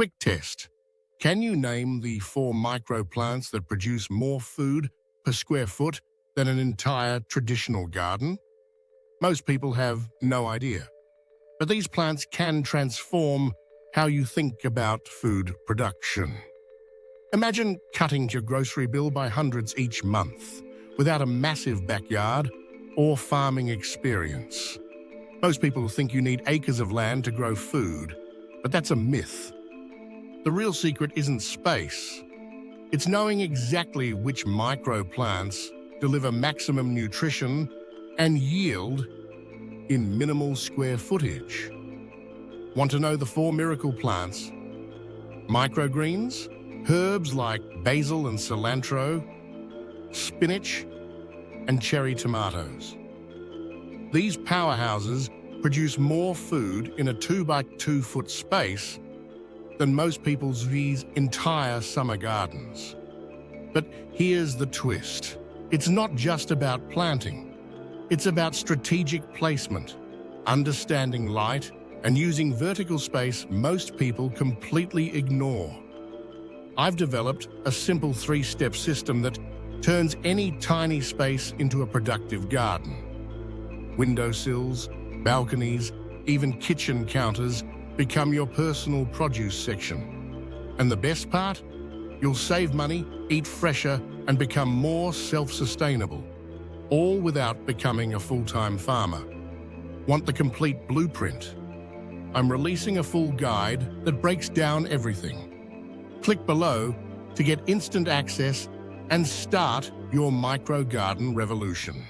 Quick test. Can you name the 4 microplants that produce more food per square foot than an entire traditional garden? Most people have no idea. But these plants can transform how you think about food production. Imagine cutting your grocery bill by hundreds each month without a massive backyard or farming experience. Most people think you need acres of land to grow food, but that's a myth. The real secret isn't space. It's knowing exactly which microplants deliver maximum nutrition and yield in minimal square footage. Want to know the 4 miracle plants? Microgreens, herbs like basil and cilantro, spinach, and cherry tomatoes. These powerhouses produce more food in a 2 by 2 foot space than most people's entire summer gardens. But here's the twist. It's not just about planting. It's about strategic placement, understanding light, and using vertical space most people completely ignore. I've developed a simple 3-step system that turns any tiny space into a productive garden. Windowsills, balconies, even kitchen counters become your personal produce section. And the best part? You'll save money, eat fresher, and become more self-sustainable, all without becoming a full-time farmer. Want the complete blueprint? I'm releasing a full guide that breaks down everything. Click below to get instant access and start your micro garden revolution.